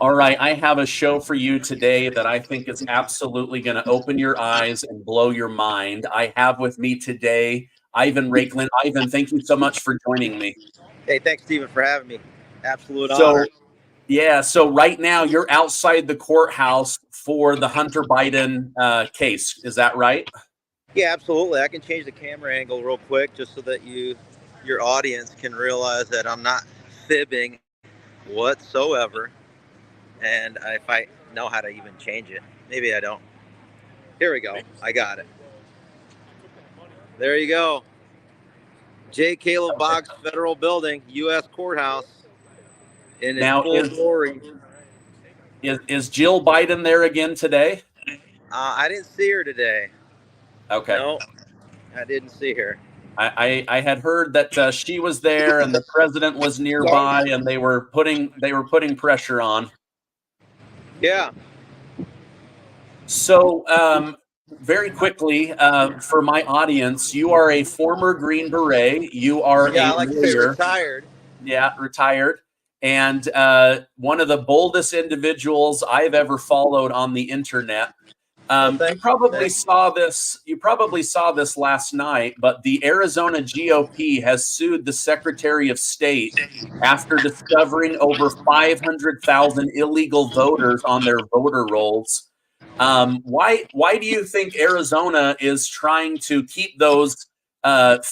All right, I have a show for you today that I think is absolutely going to open your eyes and blow your mind. I have with me today Ivan Rakelin. Ivan, thank you so much for joining me. Hey, thanks, Stephen, for having me. Absolute honor. So, yeah, so right now you're outside the courthouse for the Hunter Biden case. Is that right? Yeah, absolutely. I can change the camera angle real quick just so that your audience can realize that I'm not fibbing whatsoever. And if I know how to even change it, maybe I don't. Here we go. I got it. There you go. J. Caleb Boggs Federal Building, U.S. Courthouse, in its Now, full glory. is Jill Biden there again today? I didn't see her today. Okay. No, I didn't see her. I had heard that she was there and the president was nearby and they were putting pressure on. Yeah. So very quickly for my audience, you are a former Green Beret. You are Yeah, a I like to say lawyer. retired. Yeah, retired. And one of the boldest individuals I've ever followed on the internet. You probably saw this. You probably saw this last night, but the Arizona GOP has sued the Secretary of State after discovering over 500,000 illegal voters on their voter rolls. Why do you think Arizona is trying to keep those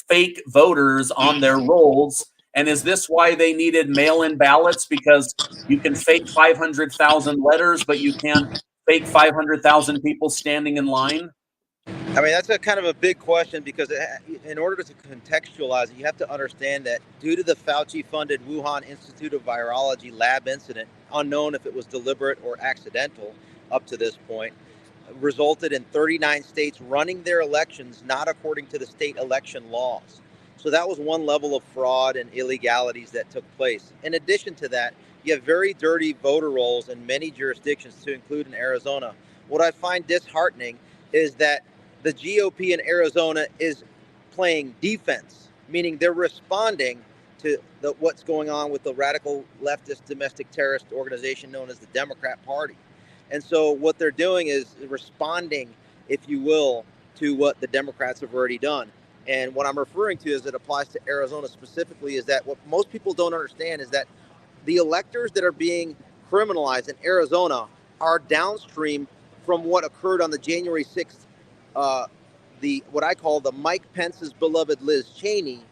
fake voters on their rolls? And is this why they needed mail-in ballots? Because you can fake 500,000 letters, but you can't fake 500,000 people standing in line? I mean, that's a kind of a big question because in order to contextualize it, you have to understand that due to the Fauci-funded Wuhan Institute of Virology lab incident, unknown if it was deliberate or accidental up to this point, resulted in 39 states running their elections not according to the state election laws. So that was one level of fraud and illegalities that took place. In addition to that, you have very dirty voter rolls in many jurisdictions, to include in Arizona. What I find disheartening is that the GOP in Arizona is playing defense, meaning they're responding to what's going on with the radical leftist domestic terrorist organization known as the Democrat Party. And so what they're doing is responding, if you will, to what the Democrats have already done. And what I'm referring to as it applies to Arizona specifically is that what most people don't understand is that the electors that are being criminalized in Arizona are downstream from what occurred on the January 6th, the what I call the Mike Pence's beloved Liz Cheney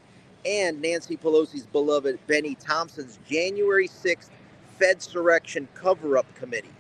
and Nancy Pelosi's beloved Benny Thompson's January 6th Fedsurrection cover-up committee.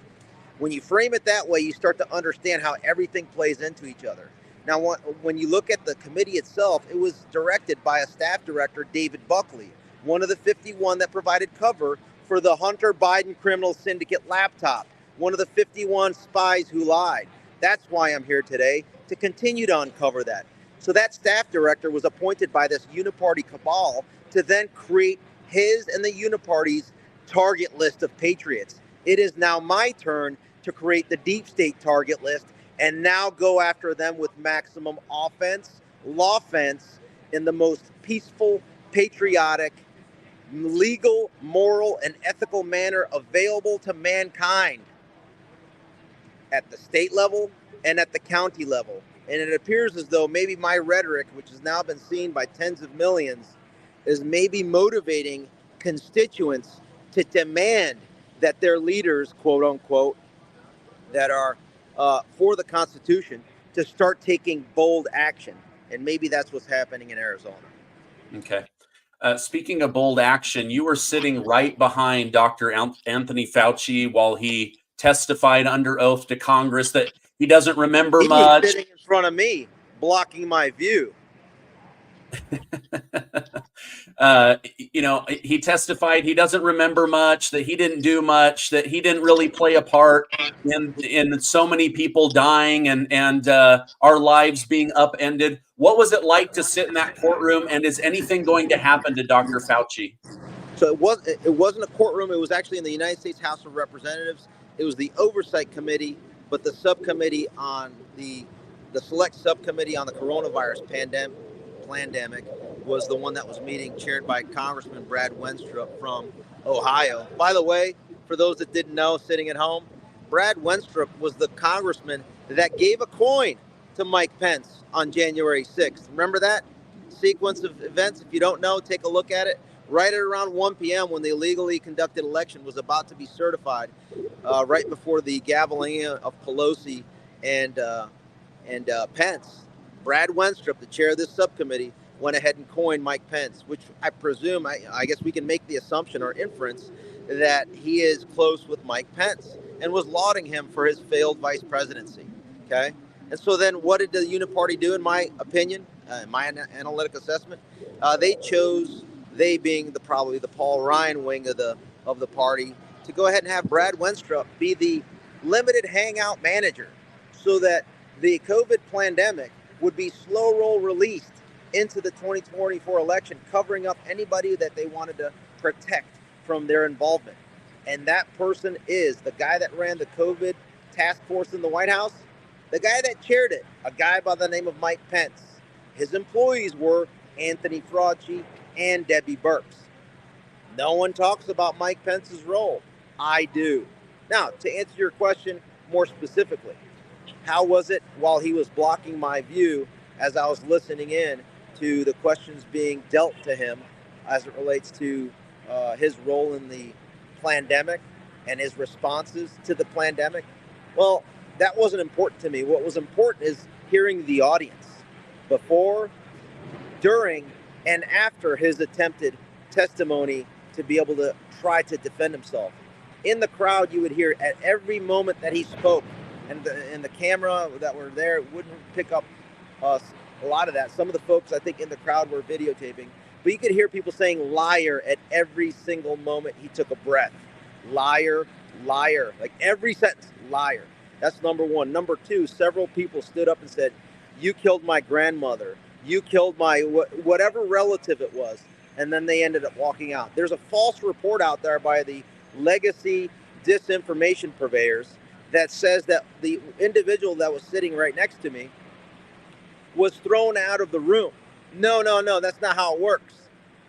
When you frame it that way, you start to understand how everything plays into each other. Now, when you look at the committee itself, it was directed by a staff director, David Buckley, one of the 51 that provided cover for the Hunter Biden criminal syndicate laptop, one of the 51 spies who lied. That's why I'm here today, to continue to uncover that. So that staff director was appointed by this uniparty cabal to then create his and the uniparty's target list of patriots. It is now my turn to create the deep state target list and now go after them with maximum offense, lawfence, in the most peaceful, patriotic, legal, moral, and ethical manner available to mankind at the state level and at the county level. And it appears as though maybe my rhetoric, which has now been seen by tens of millions, is maybe motivating constituents to demand that their leaders, quote unquote, that are for the Constitution, to start taking bold action. And maybe that's what's happening in Arizona. Okay. Speaking of bold action, you were sitting right behind Dr. Anthony Fauci while he testified under oath to Congress that he doesn't remember He much. was sitting in front of me, blocking my view. He testified he doesn't remember much, that he didn't do much, that he didn't really play a part in so many people dying and our lives being upended. What was it like to sit in that courtroom, and is anything going to happen to Dr. Fauci? So it wasn't a courtroom. It was actually in the United States House of Representatives. It was the Oversight Committee, but the subcommittee on the select subcommittee on the coronavirus pandemic was the one that was meeting, chaired by Congressman Brad Wenstrup from Ohio. By the way, for those that didn't know, sitting at home, Brad Wenstrup was the congressman that gave a coin to Mike Pence on January 6th. Remember that sequence of events? If you don't know, take a look at it. Right at around 1 p.m. when the illegally conducted election was about to be certified, right before the gaveling of Pelosi and Pence, Brad Wenstrup, the chair of this subcommittee, went ahead and coined Mike Pence, which I presume, I guess we can make the assumption or inference that he is close with Mike Pence and was lauding him for his failed vice presidency. Okay. And so then what did the Uniparty do, in my opinion, my analytic assessment? They being probably the Paul Ryan wing of the party, to go ahead and have Brad Wenstrup be the limited hangout manager so that the COVID pandemic would be slow roll released into the 2024 election, covering up anybody that they wanted to protect from their involvement. And that person is the guy that ran the COVID task force in the White House, the guy that chaired it, a guy by the name of Mike Pence. His employees were Anthony Fauci and Debbie Birx. No one talks about Mike Pence's role. I do. Now, to answer your question more specifically, how was it while he was blocking my view as I was listening in to the questions being dealt to him as it relates to his role in the pandemic and his responses to the pandemic? Well, that wasn't important to me. What was important is hearing the audience before, during, and after his attempted testimony to be able to try to defend himself. In the crowd, you would hear at every moment that he spoke, and the camera that were there wouldn't pick up a lot of that. Some of the folks, I think, in the crowd were videotaping, but you could hear people saying liar at every single moment he took a breath. Liar, liar, like every sentence, liar. That's number one. Number two, several people stood up and said, you killed my grandmother. You killed my whatever relative it was. And then they ended up walking out. There's a false report out there by the legacy disinformation purveyors that says that the individual that was sitting right next to me was thrown out of the room. No, that's not how it works.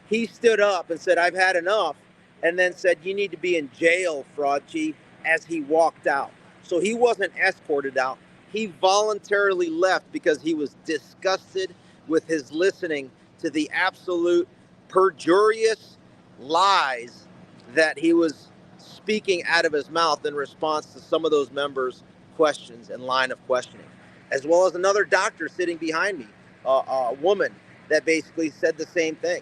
He stood up and said, I've had enough, and then said, you need to be in jail, Fauci, as he walked out. So he wasn't escorted out. He voluntarily left because he was disgusted with his listening to the absolute perjurious lies that he was speaking out of his mouth in response to some of those members' questions and line of questioning, as well as another doctor sitting behind me, a woman that basically said the same thing.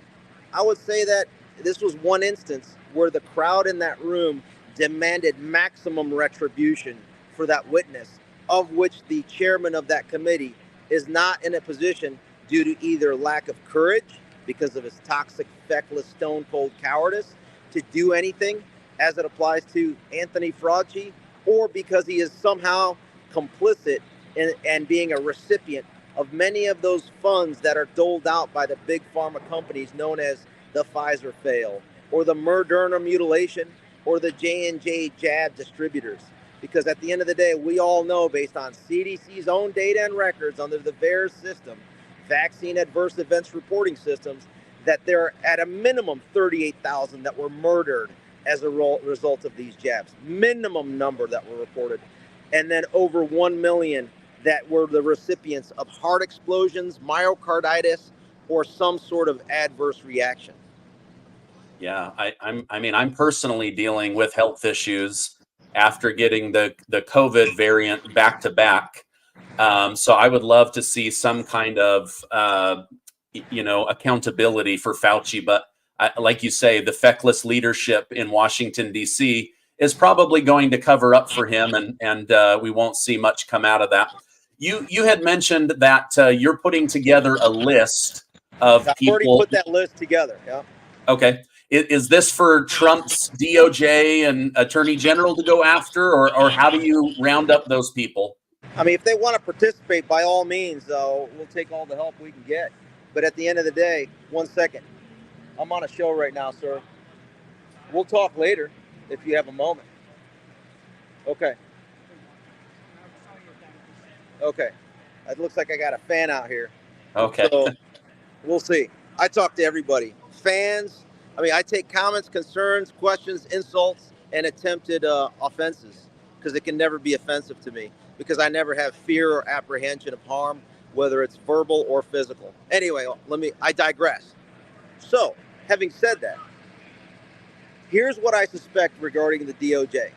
I would say that this was one instance where the crowd in that room demanded maximum retribution for that witness, of which the chairman of that committee is not in a position, due to either lack of courage because of his toxic, feckless, stone-cold cowardice, to do anything as it applies to Anthony Fauci, or because he is somehow complicit in being a recipient of many of those funds that are doled out by the big pharma companies known as the Pfizer fail, or the Moderna mutilation, or the J&J jab distributors. Because at the end of the day, we all know, based on CDC's own data and records under the VAERS system, vaccine adverse events reporting systems, that there are at a minimum 38,000 that were murdered as a result of these jabs. Minimum number that were reported. And then over 1 million that were the recipients of heart explosions, myocarditis, or some sort of adverse reaction. Yeah, I'm personally dealing with health issues after getting the COVID variant back to back. So I would love to see some kind of accountability for Fauci. But like you say, the feckless leadership in Washington, D.C. is probably going to cover up for him, and we won't see much come out of that. You had mentioned that you're putting together a list of people. I've already put that list together. Yeah. Okay. Is this for Trump's DOJ and Attorney General to go after, or how do you round up those people? I mean, if they want to participate, by all means, we'll take all the help we can get. But at the end of the day, 1 second. I'm on a show right now, sir. We'll talk later if you have a moment. Okay. Okay. It looks like I got a fan out here. Okay. So we'll see. I talk to everybody. Fans. I mean, I take comments, concerns, questions, insults, and attempted offenses, because it can never be offensive to me, because I never have fear or apprehension of harm, whether it's verbal or physical. Anyway, I digress. So, having said that, here's what I suspect regarding the DOJ.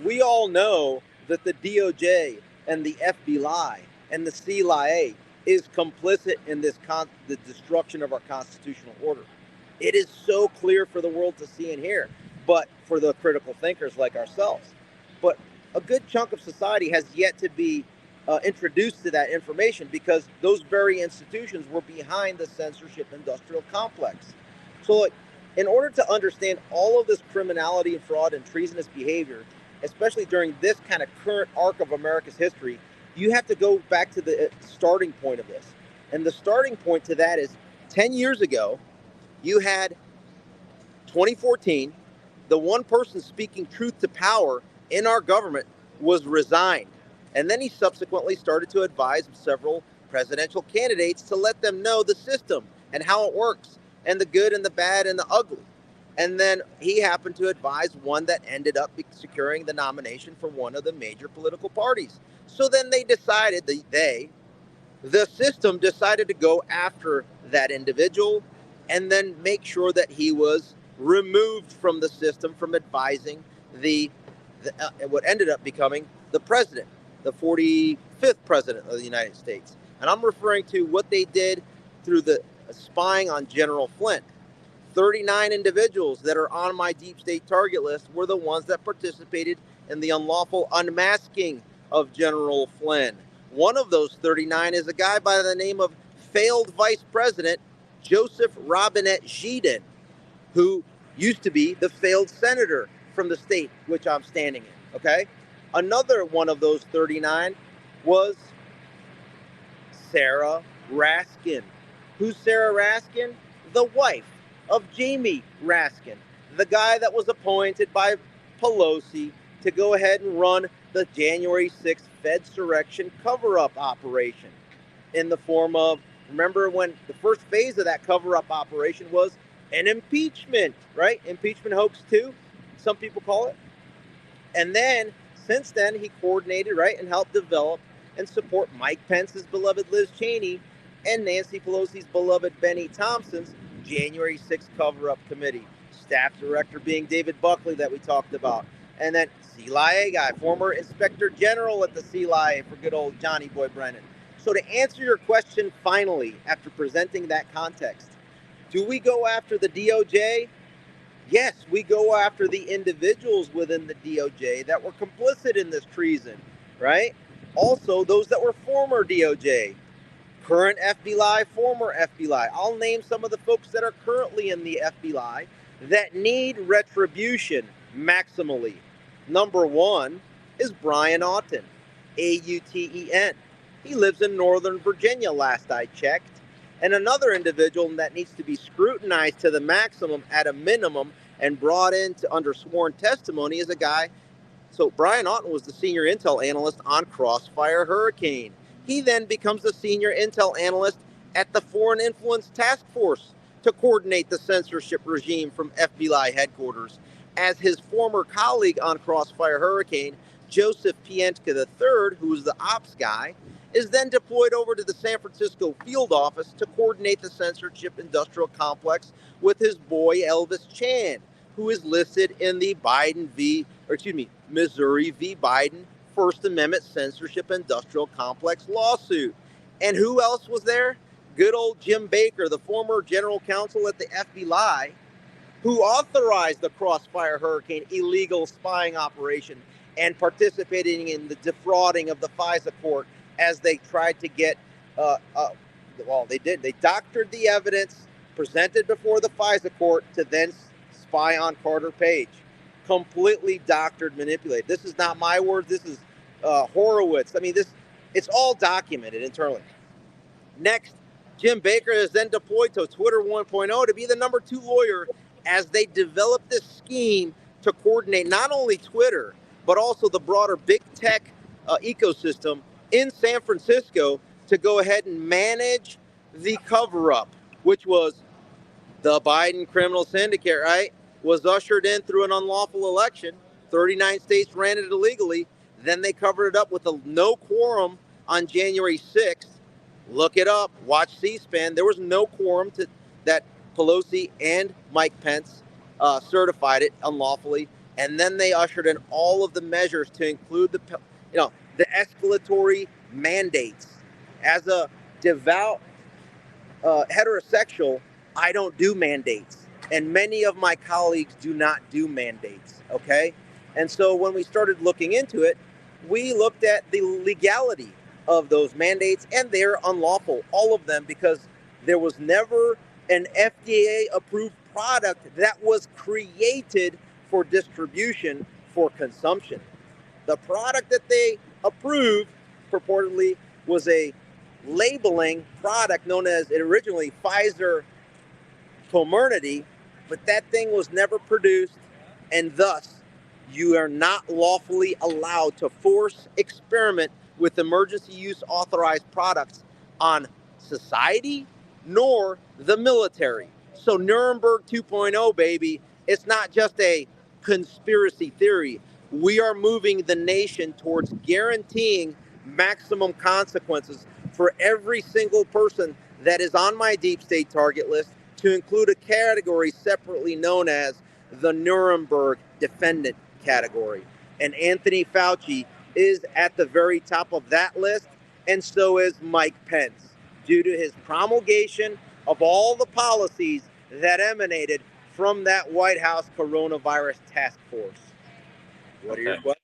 We all know that the DOJ and the FBI and the CIA is complicit in the destruction of our constitutional order. It is so clear for the world to see and hear, but for the critical thinkers like ourselves. But a good chunk of society has yet to be introduced to that information, because those very institutions were behind the censorship industrial complex. So in order to understand all of this criminality and fraud and treasonous behavior, especially during this kind of current arc of America's history, you have to go back to the starting point of this. And the starting point to that is 10 years ago, you had 2014, the one person speaking truth to power in our government was resigned. And then he subsequently started to advise several presidential candidates to let them know the system and how it works, and the good and the bad and the ugly. And then he happened to advise one that ended up securing the nomination for one of the major political parties. So then they decided, the system decided to go after that individual and then make sure that he was removed from the system from advising what ended up becoming the president, the 45th president of the United States. And I'm referring to what they did through the spying on General Flynn. 39 individuals that are on my deep state target list were the ones that participated in the unlawful unmasking of General Flynn. One of those 39 is a guy by the name of failed Vice President Joseph Robinette Giden, who used to be the failed senator from the state which I'm standing in, okay? Another one of those 39 was Sarah Raskin. Who's Sarah Raskin? The wife of Jamie Raskin, the guy that was appointed by Pelosi to go ahead and run the January 6th Fedsurrection cover-up operation in the form of, remember when the first phase of that cover-up operation was an impeachment, right? Impeachment hoax 2, some people call it. And then, since then, he coordinated, right, and helped develop and support Mike Pence's beloved Liz Cheney and Nancy Pelosi's beloved Benny Thompson's January 6th cover-up committee. Staff director being David Buckley that we talked about. And then CIA guy, former inspector general at the CIA for good old Johnny Boy Brennan. So to answer your question finally, after presenting that context, do we go after the DOJ? Yes, we go after the individuals within the DOJ that were complicit in this treason, right? Also, those that were former DOJ, current FBI, former FBI. I'll name some of the folks that are currently in the FBI that need retribution maximally. Number one is Brian Auten, Auten. He lives in Northern Virginia, last I checked. And another individual that needs to be scrutinized to the maximum at a minimum and brought into under sworn testimony is a guy. So Brian Auten was the senior intel analyst on Crossfire Hurricane. He then becomes the senior intel analyst at the Foreign Influence Task Force to coordinate the censorship regime from FBI headquarters. As his former colleague on Crossfire Hurricane, Joseph Pientka III, who was the ops guy, is then deployed over to the San Francisco field office to coordinate the censorship industrial complex with his boy Elvis Chan, who is listed in the Missouri v. Biden First Amendment censorship industrial complex lawsuit. And who else was there? Good old Jim Baker, the former general counsel at the FBI, who authorized the Crossfire Hurricane illegal spying operation and participating in the defrauding of the FISA court as they tried to get, they doctored the evidence presented before the FISA court to then spy on Carter Page. Completely doctored, manipulated. This is not my words. This is Horowitz. I mean, it's all documented internally. Next, Jim Baker is then deployed to Twitter 1.0 to be the number 2 lawyer as they develop this scheme to coordinate not only Twitter, but also the broader big tech ecosystem in San Francisco to go ahead and manage the cover-up, which was the Biden criminal syndicate, right? Was ushered in through an unlawful election 39 states ran it illegally. Then they covered it up with a no quorum on January 6th. Look it up. Watch C-SPAN. There was no quorum to that. Pelosi and Mike Pence certified it unlawfully. And then they ushered in all of the measures to include the escalatory mandates. As a devout heterosexual, I don't do mandates. And many of my colleagues do not do mandates, okay? And so when we started looking into it, we looked at the legality of those mandates, and they're unlawful, all of them, because there was never an FDA-approved product that was created for distribution for consumption. The product that they approved purportedly was a labeling product known as originally Pfizer Comirnaty, but that thing was never produced, and thus you are not lawfully allowed to force experiment with emergency use authorized products on society nor the military. So Nuremberg 2.0, baby, it's not just a conspiracy theory. We are moving the nation towards guaranteeing maximum consequences for every single person that is on my deep state target list, to include a category separately known as the Nuremberg defendant category. And Anthony Fauci is at the very top of that list, and so is Mike Pence, due to his promulgation of all the policies that emanated from that White House coronavirus task force. What are your questions?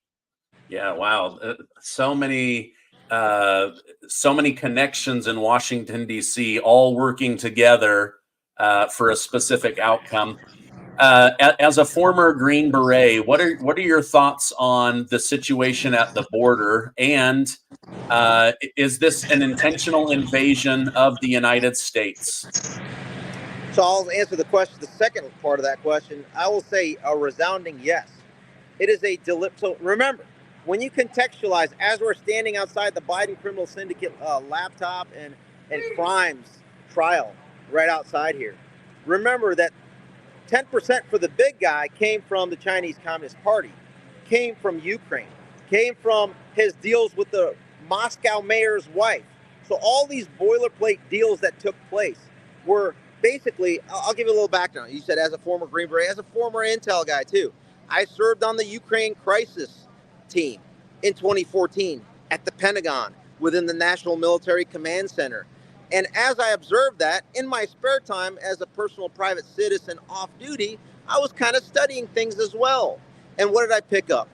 Yeah, wow. So many connections in Washington, D.C., all working together for a specific outcome. As a former Green Beret, what are your thoughts on the situation at the border? And is this an intentional invasion of the United States? So I'll answer the second part of that question. I will say a resounding yes. It is a deliberate. So remember, when you contextualize, as we're standing outside the Biden criminal syndicate laptop and crimes trial right outside here, remember that 10% for the big guy came from the Chinese Communist Party, came from Ukraine, came from his deals with the Moscow mayor's wife. So all these boilerplate deals that took place were basically, I'll give you a little background. You said as a former Green Beret, as a former intel guy too. I served on the Ukraine crisis team in 2014 at the Pentagon within the National Military Command Center. And as I observed that, in my spare time as a personal private citizen off duty, I was kind of studying things as well. And what did I pick up?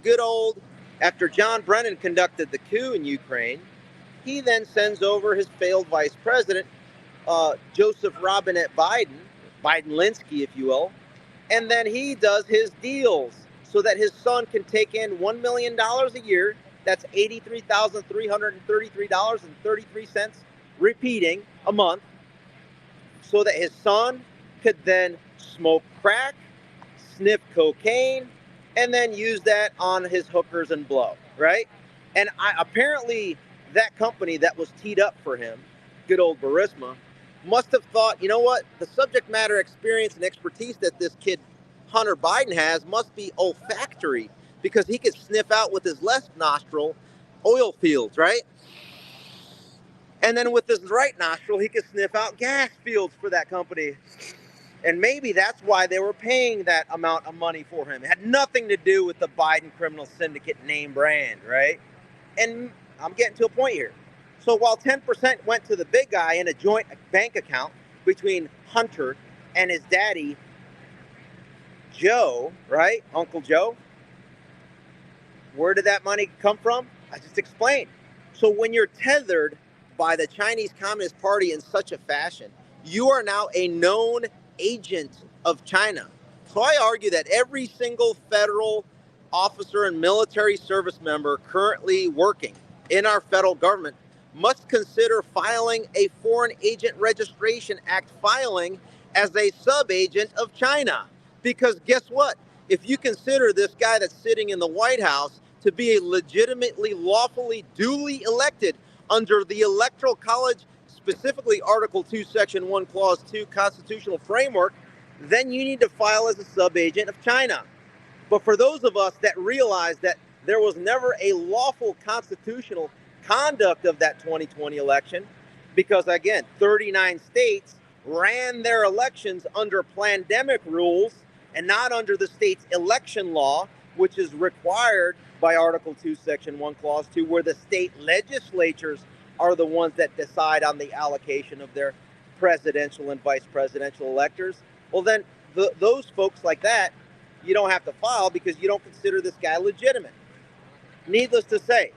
Good old, after John Brennan conducted the coup in Ukraine, he then sends over his failed vice president, Joseph Robinette Biden, Biden-Linsky, if you will, and then he does his deals so that his son can take in $1 million a year. That's $83,333.33, repeating a month, so that his son could then smoke crack, sniff cocaine, and then use that on his hookers and blow, right? And apparently that company that was teed up for him, good old Burisma, must have thought, you know what, the subject matter experience and expertise that this kid Hunter Biden has must be olfactory, because he could sniff out with his left nostril oil fields, right? And then with his right nostril, he could sniff out gas fields for that company. And maybe that's why they were paying that amount of money for him. It had nothing to do with the Biden criminal syndicate name brand, right? And I'm getting to a point here. So while 10% went to the big guy in a joint bank account between Hunter and his daddy, Joe, right? Uncle Joe. Where did that money come from? I just explained. So when you're tethered by the Chinese Communist Party in such a fashion, you are now a known agent of China. So I argue that every single federal officer and military service member currently working in our federal government must consider filing a Foreign Agent Registration Act filing as a sub-agent of China. Because guess what? If you consider this guy that's sitting in the White House to be a legitimately, lawfully, duly elected under the Electoral College, specifically Article 2, Section 1, Clause 2 constitutional framework, then you need to file as a sub-agent of China. But for those of us that realize that there was never a lawful constitutional conduct of that 2020 election, because again, 39 states ran their elections under pandemic rules and not under the state's election law, which is required by Article 2, Section 1, Clause 2, where the state legislatures are the ones that decide on the allocation of their presidential and vice presidential electors. Well, then those folks like that, you don't have to file because you don't consider this guy legitimate. Needless to say,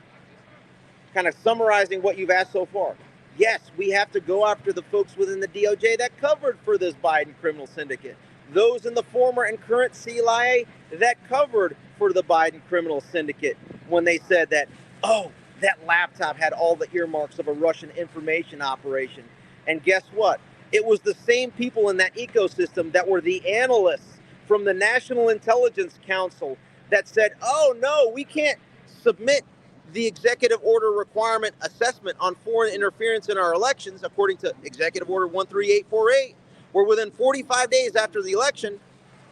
kind of summarizing what you've asked so far, yes, we have to go after the folks within the DOJ that covered for this Biden criminal syndicate. Those in the former and current CIA that covered for the Biden criminal syndicate when they said that, oh, that laptop had all the earmarks of a Russian information operation. And guess what? It was the same people in that ecosystem that were the analysts from the National Intelligence Council that said, oh, no, we can't submit the executive order requirement assessment on foreign interference in our elections, according to Executive Order 13848, where within 45 days after the election,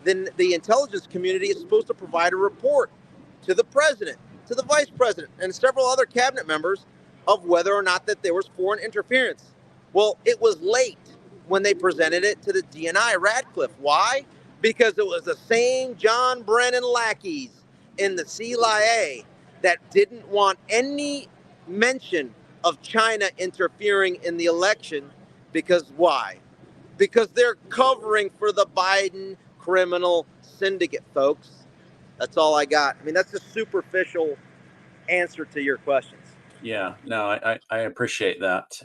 then the intelligence community is supposed to provide a report to the president, to the vice president, and several other cabinet members of whether or not that there was foreign interference. Well, it was late when they presented it to the DNI Radcliffe. Why? Because it was the same John Brennan lackeys in the CIA that didn't want any mention of China interfering in the election. Because why? Because they're covering for the Biden criminal syndicate, folks. That's all I got. I mean, that's a superficial answer to your questions. Yeah, no, I appreciate that.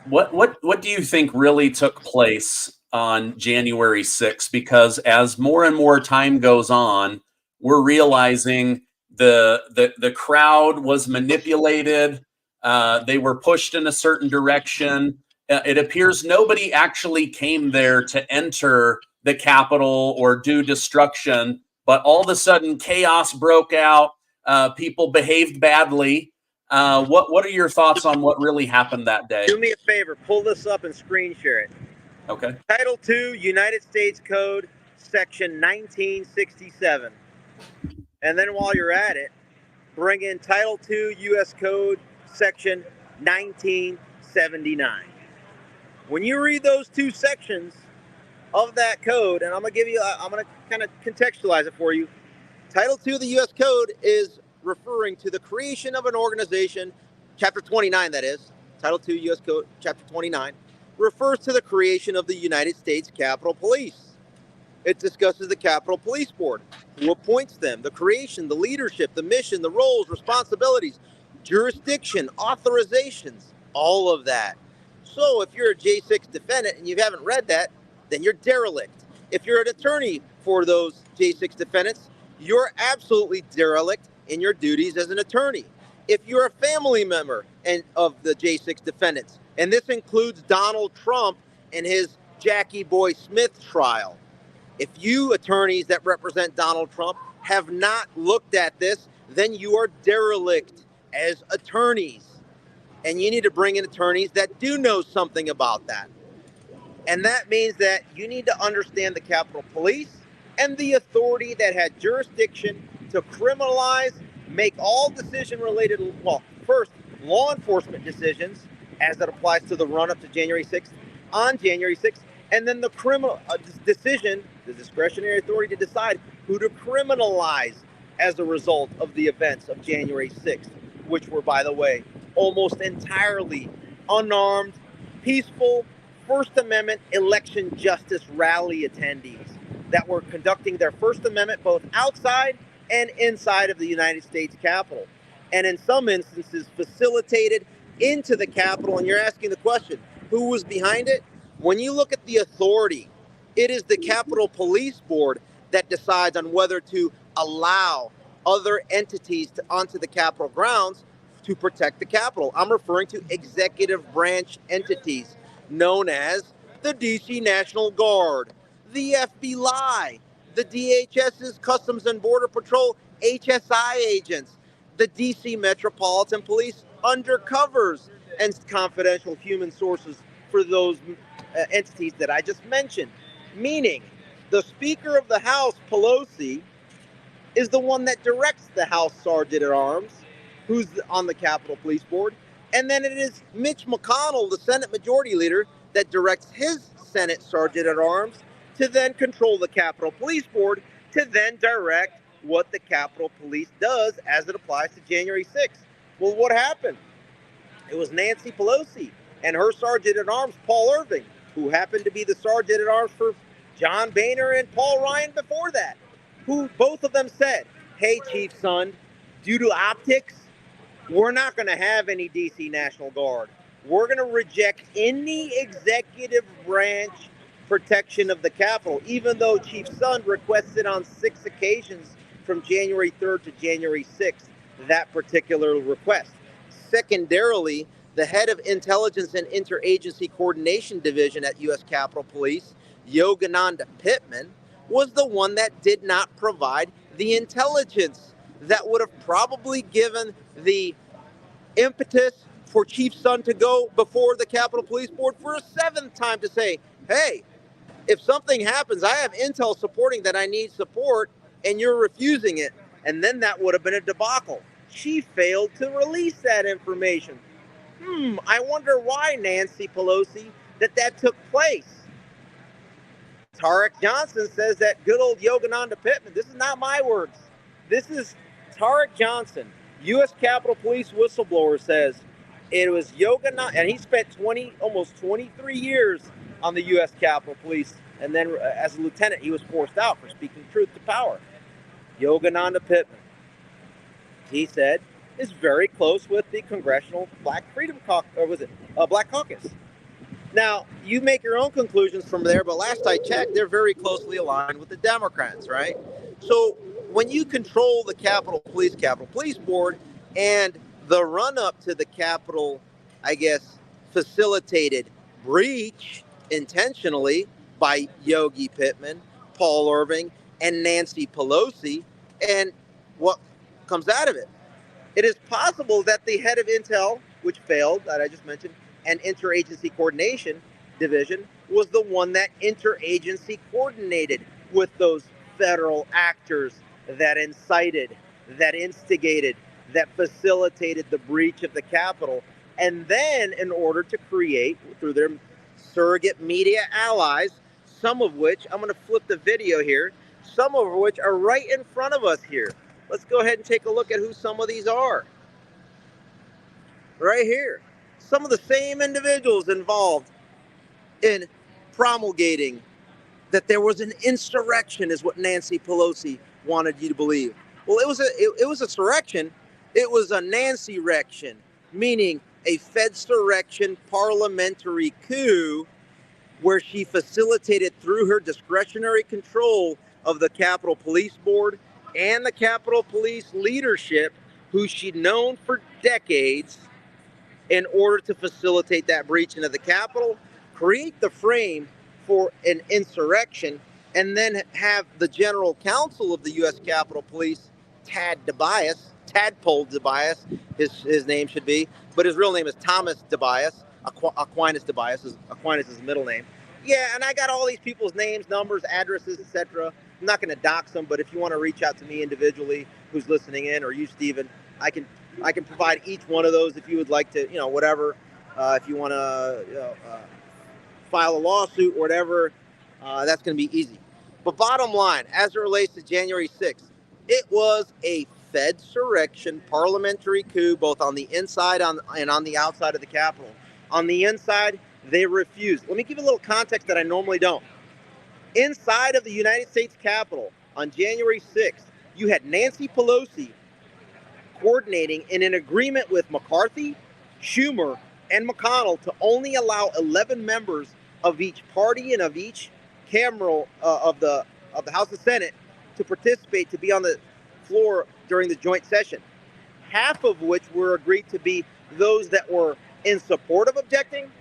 What do you think really took place on January 6th? Because as more and more time goes on, we're realizing the crowd was manipulated. They were pushed in a certain direction. It appears nobody actually came there to enter the Capitol or do destruction, but all of a sudden chaos broke out. People behaved badly. What are your thoughts on what really happened that day? Do me a favor, pull this up and screen share it. Okay. Title 2, United States Code, Section 1967. And then while you're at it, bring in Title 2, U.S. Code, Section 1979. When you read those two sections of that code, and I'm going to kind of contextualize it for you. Title 2 of the U.S. Code is referring to the creation of an organization, Chapter 29, that is. Title 2 U.S. Code, Chapter 29, refers to the creation of the United States Capitol Police. It discusses the Capitol Police Board, who appoints them, the creation, the leadership, the mission, the roles, responsibilities, jurisdiction, authorizations, all of that. So if you're a J6 defendant and you haven't read that, then you're derelict. If you're an attorney for those J6 defendants, you're absolutely derelict in your duties as an attorney. If you're a family member of the J6 defendants, and this includes Donald Trump and his Jackie Boy Smith trial, if you attorneys that represent Donald Trump have not looked at this, then you are derelict as attorneys. And you need to bring in attorneys that do know something about that. And that means that you need to understand the Capitol Police and the authority that had jurisdiction to criminalize, make all decision related, well, first, law enforcement decisions as it applies to the run up to January 6th, on January 6th, and then the criminal decision, the discretionary authority to decide who to criminalize as a result of the events of January 6th, which were, by the way, almost entirely unarmed, peaceful, First Amendment election justice rally attendees that were conducting their First Amendment both outside and inside of the United States Capitol. And in some instances, facilitated into the Capitol. And you're asking the question, who was behind it? When you look at the authority, it is the Capitol Police Board that decides on whether to allow other entities onto the Capitol grounds to protect the Capitol. I'm referring to executive branch entities known as the DC National Guard, the FBI, the DHS's Customs and Border Patrol HSI agents, the DC Metropolitan Police undercovers, and confidential human sources for those entities that I just mentioned. Meaning, the Speaker of the House, Pelosi, is the one that directs the House Sergeant at Arms, who's on the Capitol Police Board. And then it is Mitch McConnell, the Senate Majority Leader, that directs his Senate Sergeant at Arms to then control the Capitol Police Board, to then direct what the Capitol Police does as it applies to January 6th. Well, what happened? It was Nancy Pelosi and her Sergeant at Arms, Paul Irving, who happened to be the Sergeant at Arms for John Boehner and Paul Ryan before that, who both of them said, hey, Chief Sund, due to optics, we're not going to have any DC National Guard. We're going to reject any executive branch protection of the Capitol, even though Chief Sund requested on 6 occasions from January 3rd to January 6th that particular request. Secondarily, the head of Intelligence and Interagency Coordination Division at U.S. Capitol Police, Yogananda Pittman, was the one that did not provide the intelligence that would have probably given the impetus for Chief Sund to go before the Capitol Police Board for a 7th time to say, hey, if something happens, I have intel supporting that I need support, and you're refusing it. And then that would have been a debacle. She failed to release that information. I wonder why, Nancy Pelosi, that took place. Tarek Johnson says that good old Yogananda Pittman, this is not my words. This is Tarek Johnson, U.S. Capitol Police whistleblower, says it was Yogananda, and he spent almost 23 years on the U.S. Capitol Police, and then as a lieutenant, he was forced out for speaking truth to power. Yogananda Pittman, he said, is very close with the Congressional Black Freedom Caucus, or was it Black Caucus? Now, you make your own conclusions from there, but last I checked, they're very closely aligned with the Democrats, right? So when you control the Capitol Police Board, and the run-up to the Capitol, I guess, facilitated breach intentionally by Yogi Pittman, Paul Irving, and Nancy Pelosi, and what comes out of it? It is possible that the head of Intel, which failed, that I just mentioned, and Interagency Coordination Division, was the one that interagency coordinated with those federal actors that incited, that instigated, that facilitated the breach of the Capitol. And then in order to create, through their surrogate media allies, some of which, I'm going to flip the video here, some of which are right in front of us here. Let's go ahead and take a look at who some of these are. Right here. Some of the same individuals involved in promulgating that there was an insurrection, is what Nancy Pelosi wanted you to believe. Well, it was a surrection. It was a Nancy-rection, meaning a Fedsurrection parliamentary coup where she facilitated through her discretionary control of the Capitol Police Board and the Capitol Police leadership, who she'd known for decades, in order to facilitate that breach into the Capitol, create the frame for an insurrection, and then have the general counsel of the U.S. Capitol Police, Tadpole DeBias, his name should be, but his real name is Thomas DeBias, Aquinas DeBias, Aquinas is his middle name. Yeah, and I got all these people's names, numbers, addresses, etc. I'm not going to dox them, but if you want to reach out to me individually, who's listening in, or you, Stephen, I can provide each one of those if you would like to, whatever. If you want to file a lawsuit or whatever, that's going to be easy. But bottom line, as it relates to January 6th, it was a Fedsurrection parliamentary coup, both on the inside and on the outside of the Capitol. On the inside, they refused. Let me give you a little context that I normally don't. Inside of the United States Capitol on January 6th, you had Nancy Pelosi coordinating in an agreement with McCarthy, Schumer, and McConnell to only allow 11 members of each party and of each cameral of the House and Senate to participate, to be on the floor during the joint session. Half of which were agreed to be those that were in support of objecting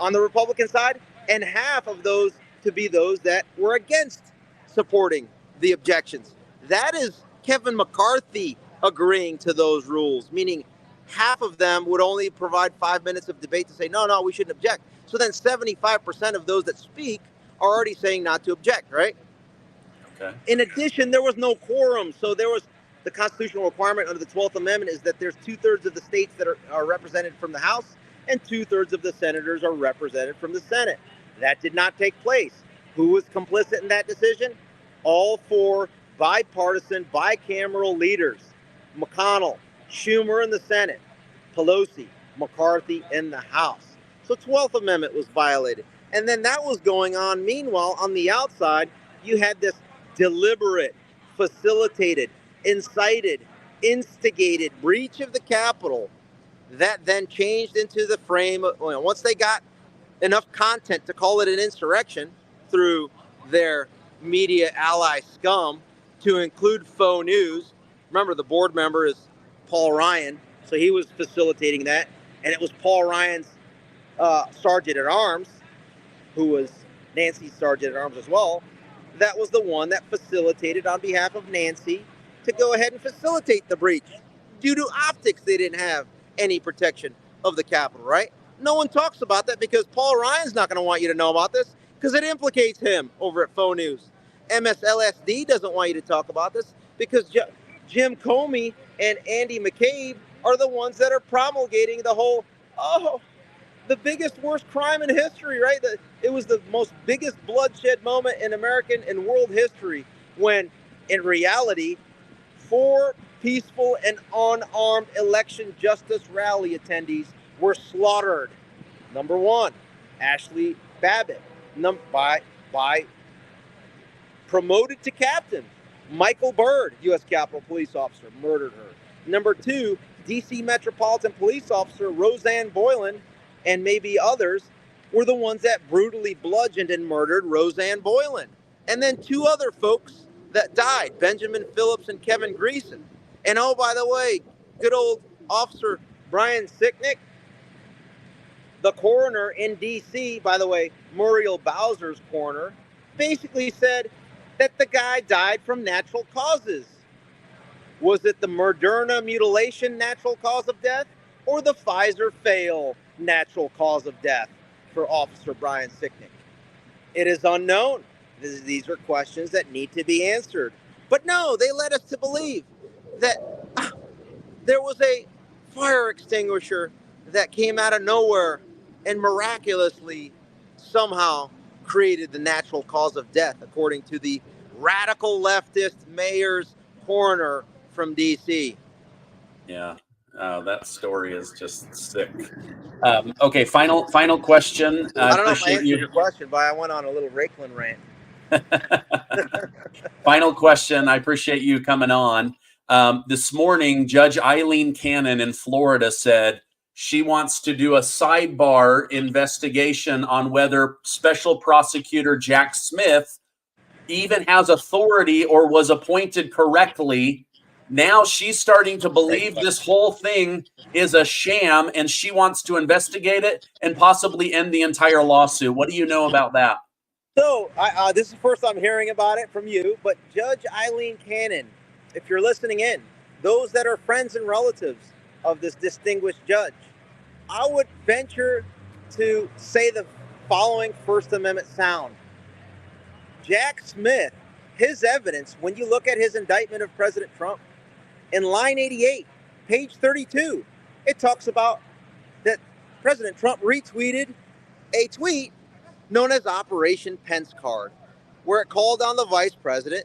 on the Republican side, and half of those to be those that were against supporting the objections. That is Kevin McCarthy agreeing to those rules, meaning half of them would only provide 5 minutes of debate to say, no, we shouldn't object. So then 75% of those that speak are already saying not to object, right? Okay. In addition, there was no quorum. So there was the constitutional requirement under the 12th Amendment is that there's 2/3 of the states that are represented from the House and 2/3 of the senators are represented from the Senate. That did not take place. Who was complicit in that decision? All four bipartisan, bicameral leaders. McConnell, Schumer in the Senate, Pelosi, McCarthy in the House. So 12th Amendment was violated. And then that was going on. Meanwhile, on the outside, you had this deliberate, facilitated, incited, instigated breach of the Capitol that then changed into the frame of, once they got enough content to call it an insurrection through their media ally scum to include faux news. Remember, the board member is Paul Ryan, so he was facilitating that. And it was Paul Ryan's sergeant at arms, who was Nancy's sergeant at arms as well, that was the one that facilitated on behalf of Nancy to go ahead and facilitate the breach. Due to optics, they didn't have any protection of the Capitol, right? No one talks about that because Paul Ryan's not going to want you to know about this because it implicates him over at Faux News. MSLSD doesn't want you to talk about this because Jim Comey and Andy McCabe are the ones that are promulgating the whole, the biggest, worst crime in history, right? It was the most biggest bloodshed moment in American and world history when, in reality, 4 peaceful and unarmed election justice rally attendees were slaughtered. Number 1, Ashley Babbitt, by promoted to captain. Michael Byrd, U.S. Capitol Police officer, murdered her. Number 2, D.C. Metropolitan Police officer Roseanne Boylan, and maybe others, were the ones that brutally bludgeoned and murdered Roseanne Boylan. And then 2 other folks that died, Benjamin Phillips and Kevin Greason. And oh, by the way, good old Officer Brian Sicknick, the coroner in D.C., by the way, Muriel Bowser's coroner, basically said that the guy died from natural causes. Was it the Moderna mutilation natural cause of death or the Pfizer fail natural cause of death for Officer Brian Sicknick? It is unknown. These are questions that need to be answered. But no, they led us to believe that there was a fire extinguisher that came out of nowhere and miraculously somehow created the natural cause of death, according to the radical leftist mayor's coroner from D.C. Yeah. That story is just sick. Okay, final question. I don't know if I answered your question, but I went on a little Raikkonen rant. Final question. I appreciate you coming on. This morning, Judge Eileen Cannon in Florida said she wants to do a sidebar investigation on whether Special Prosecutor Jack Smith even has authority or was appointed correctly. Now she's starting to believe this whole thing is a sham, and she wants to investigate it and possibly end the entire lawsuit. What do you know about that? So this is the first I'm hearing about it from you, but Judge Eileen Cannon, if you're listening in, those that are friends and relatives of this distinguished judge, I would venture to say the following First Amendment sound. Jack Smith, his evidence, when you look at his indictment of President Trump, in line 88, page 32, it talks about that President Trump retweeted a tweet known as Operation Pence Card, where it called on the vice president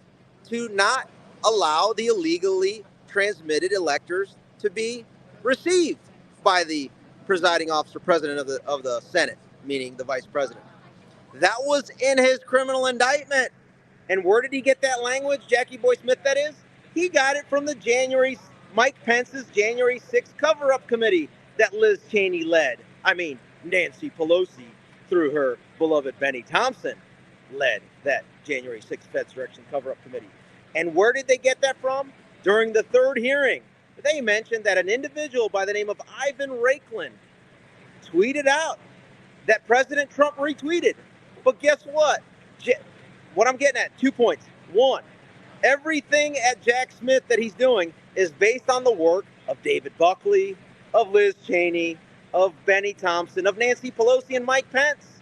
to not allow the illegally transmitted electors to be received by the presiding officer, president of the Senate, meaning the vice president. That was in his criminal indictment. And where did he get that language, Jackie Boy Smith, that is? He got it from the Mike Pence's January 6th cover-up committee that Liz Cheney led. I mean, Nancy Pelosi, through her beloved Benny Thompson, led that January 6th Fedsurrection cover-up committee. And where did they get that from? During the third hearing, they mentioned that an individual by the name of Ivan Raikkonen tweeted out that President Trump retweeted. But guess what? What I'm getting at, 2 points. 1, everything at Jack Smith that he's doing is based on the work of David Buckley, of Liz Cheney, of Benny Thompson, of Nancy Pelosi, and Mike Pence.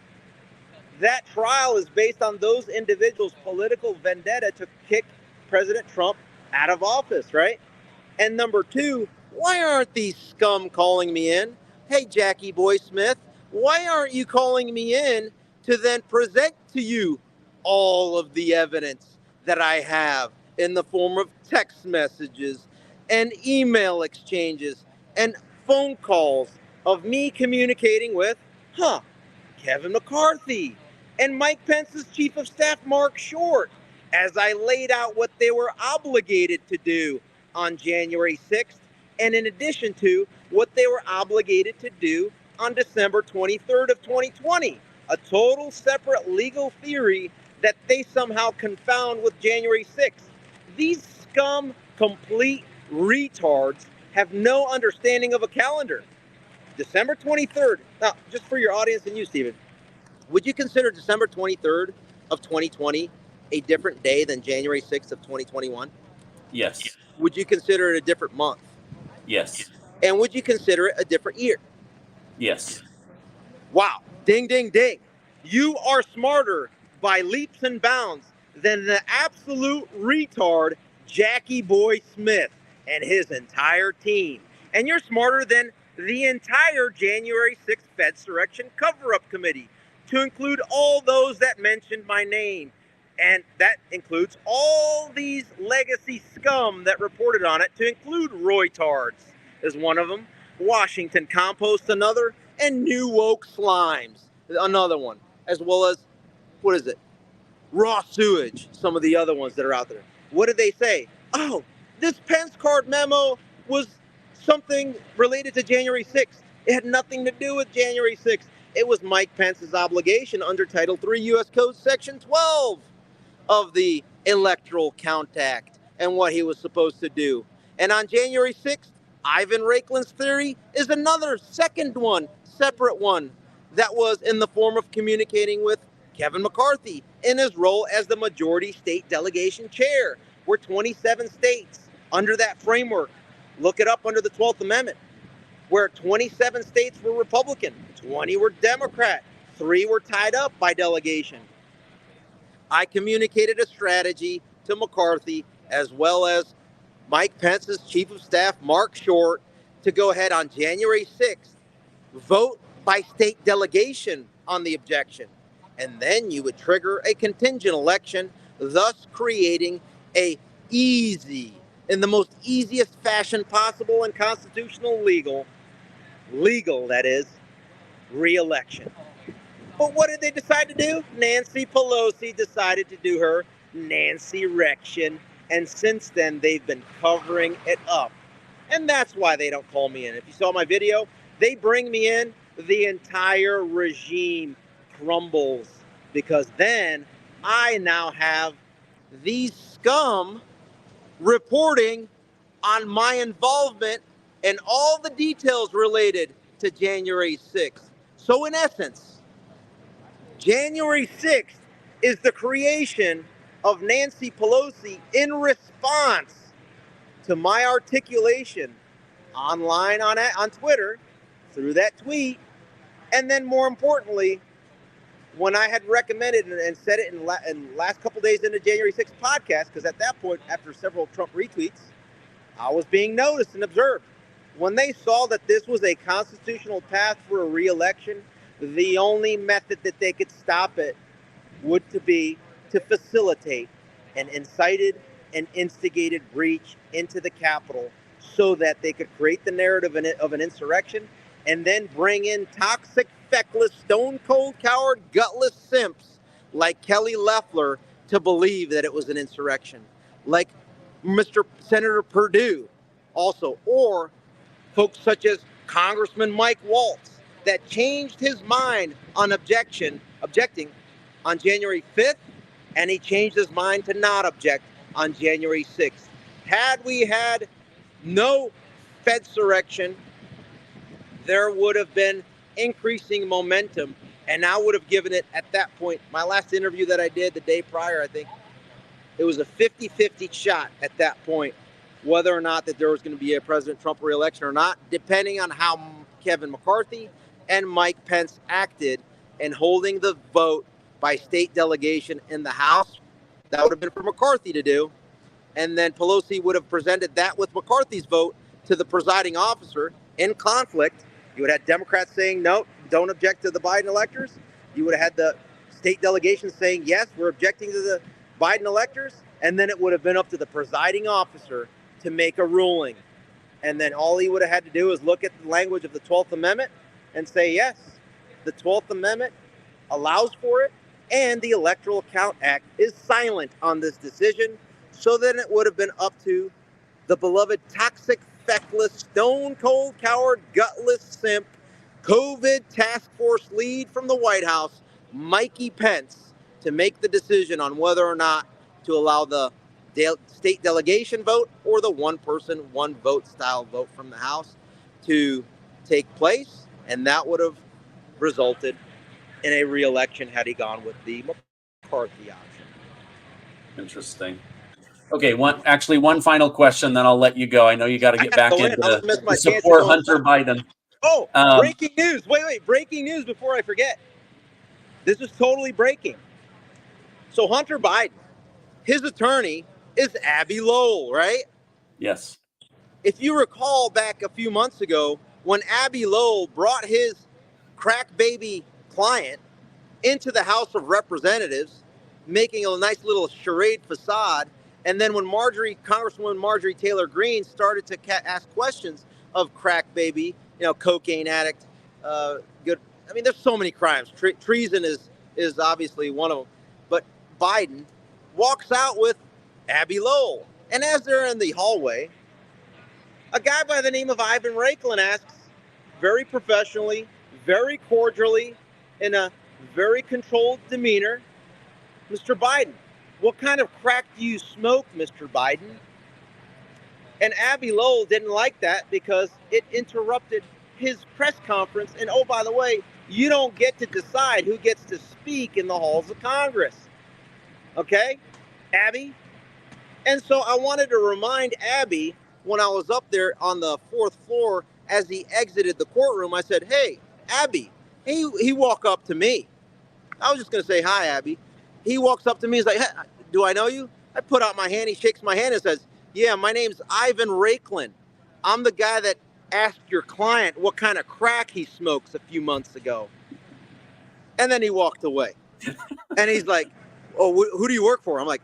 That trial is based on those individuals' political vendetta to kick President Trump out of office, right? And number two, why aren't these scum calling me in? Hey, Jackie Boy Smith, why aren't you calling me in to then present to you all of the evidence that I have in the form of text messages and email exchanges and phone calls of me communicating with, Kevin McCarthy and Mike Pence's chief of staff, Mark Short, as I laid out what they were obligated to do on January 6th, and in addition to what they were obligated to do on December 23rd of 2020, a total separate legal theory that they somehow confound with January 6th. These scum, complete retards have no understanding of a calendar. December 23rd. Now, just for your audience and you, Stephen, would you consider December 23rd of 2020 a different day than January 6th of 2021? Yes. Would you consider it a different month? Yes. And would you consider it a different year? Yes. Wow. Ding, ding, ding. You are smarter by leaps and bounds than the absolute retard Jackie Boy Smith and his entire team. And you're smarter than the entire January 6th Fedsurrection Cover-Up Committee, to include all those that mentioned my name. And that includes all these legacy scum that reported on it, to include Roy Tards is one of them, Washington Compost another, and New Woke Slimes another one, as well as, Raw Sewage, some of the other ones that are out there. What did they say? Oh, this Pence card memo was something related to January 6th. It had nothing to do with January 6th. It was Mike Pence's obligation under Title III U.S. Code Section 12 of the Electoral Count Act and what he was supposed to do. And on January 6th, Ivan Raiklin's theory is another second one, separate one, that was in the form of communicating with Kevin McCarthy in his role as the majority state delegation chair. We're 27 states under that framework. Look it up under the 12th Amendment, where 27 states were Republican, 20 were Democrat, 3 were tied up by delegation. I communicated a strategy to McCarthy, as well as Mike Pence's chief of staff, Mark Short, to go ahead on January 6th, vote by state delegation on the objection. And then you would trigger a contingent election, thus creating a in the most easiest fashion possible and constitutional legal, that is, re-election. But what did they decide to do? Nancy Pelosi decided to do her Nancy-rection, and since then they've been covering it up. And that's why they don't call me in. If you saw my video, they bring me in, the entire regime crumbles, because then I now have these scum reporting on my involvement and all the details related to January 6th. So in essence, January 6th is the creation of Nancy Pelosi in response to my articulation online on Twitter through that tweet. And then more importantly, when I had recommended and said it in last couple days into January 6th podcast, because at that point, after several Trump retweets, I was being noticed and observed. When they saw that this was a constitutional path for a re-election, the only method that they could stop it would be to facilitate an incited and instigated breach into the Capitol, so that they could create the narrative of an insurrection and then bring in toxic, feckless, stone-cold, coward, gutless simps like Kelly Loeffler to believe that it was an insurrection, like Mr. Senator Perdue also, or folks such as Congressman Mike Waltz, that changed his mind on objecting on January 5th, and he changed his mind to not object on January 6th. Had we had no Fedsurrection, there would have been increasing momentum, and I would have given it at that point. My last interview that I did the day prior, I think it was a 50-50 shot at that point, whether or not that there was going to be a President Trump re-election or not, depending on how Kevin McCarthy and Mike Pence acted in holding the vote by state delegation in the House. That would have been for McCarthy to do. And then Pelosi would have presented that with McCarthy's vote to the presiding officer in conflict. You would have had Democrats saying, no, don't object to the Biden electors. You would have had the state delegation saying, yes, we're objecting to the Biden electors. And then it would have been up to the presiding officer to make a ruling. And then all he would have had to do is look at the language of the 12th Amendment and say, yes, the 12th Amendment allows for it. And the Electoral Count Act is silent on this decision. So then it would have been up to the beloved toxic, feckless, stone cold coward, gutless simp, COVID task force lead from the White House, Mikey Pence, to make the decision on whether or not to allow the state delegation vote or the one person, one vote style vote from the House to take place. And that would have resulted in a re-election had he gone with the McCarthy option. Interesting. Okay, one final question, then I'll let you go. I know you got to get back into to support Hunter Biden. Oh, breaking news. Wait. Breaking news before I forget. This is totally breaking. So Hunter Biden, his attorney is Abbe Lowell, right? Yes. If you recall back a few months ago, when Abbe Lowell brought his crack baby client into the House of Representatives, making a nice little charade facade, and then when Congresswoman Marjorie Taylor Greene started to ask questions of crack baby, cocaine addict, good. I mean, there's so many crimes. Treason is obviously one of them. But Biden walks out with Abbe Lowell. And as they're in the hallway, a guy by the name of Ivan Raiklin asks, very professionally, very cordially, in a very controlled demeanor, Mr. Biden, what kind of crack do you smoke, Mr. Biden? And Abbe Lowell didn't like that because it interrupted his press conference. And oh, by the way, you don't get to decide who gets to speak in the halls of Congress. Okay, Abbe? And so I wanted to remind Abbe, when I was up there on the 4th floor as he exited the courtroom, I said, hey, Abbe. He walked up to me. I was just going to say hi, Abbe. He walks up to me. He's like, hey, do I know you? I put out my hand. He shakes my hand and says, yeah, my name's Ivan Raiklin. I'm the guy that asked your client what kind of crack he smokes a few months ago. And then he walked away. And he's like, oh, who do you work for? I'm like,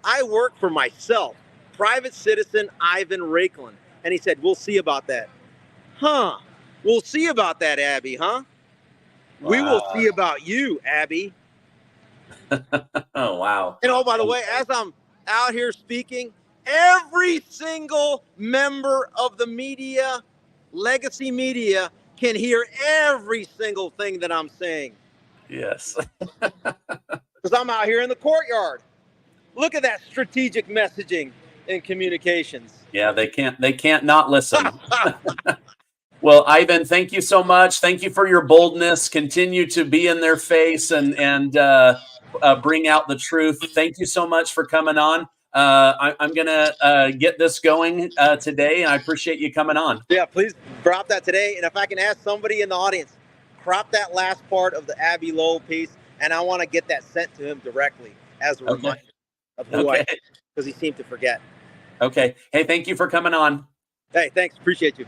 I work for myself, private citizen Ivan Raiklin. And he said, we'll see about that. Huh? We'll see about that, Abbe, huh? Wow. We will see about you, Abbe. Oh, wow. And oh, by the way, as I'm out here speaking, every single member of the media, legacy media, can hear every single thing that I'm saying. Yes. Because I'm out here in the courtyard. Look at that strategic messaging in communications. Yeah, they can't not listen. Well, Ivan, thank you so much. Thank you for your boldness. Continue to be in their face and bring out the truth. Thank you so much for coming on. I'm going to get this going today, and I appreciate you coming on. Yeah, please drop that today. And if I can ask somebody in the audience, crop that last part of the Abbe Lowell piece, and I want to get that sent to him directly as a reminder of who I am, because he seemed to forget. Okay. Hey, thank you for coming on. Hey, thanks. Appreciate you.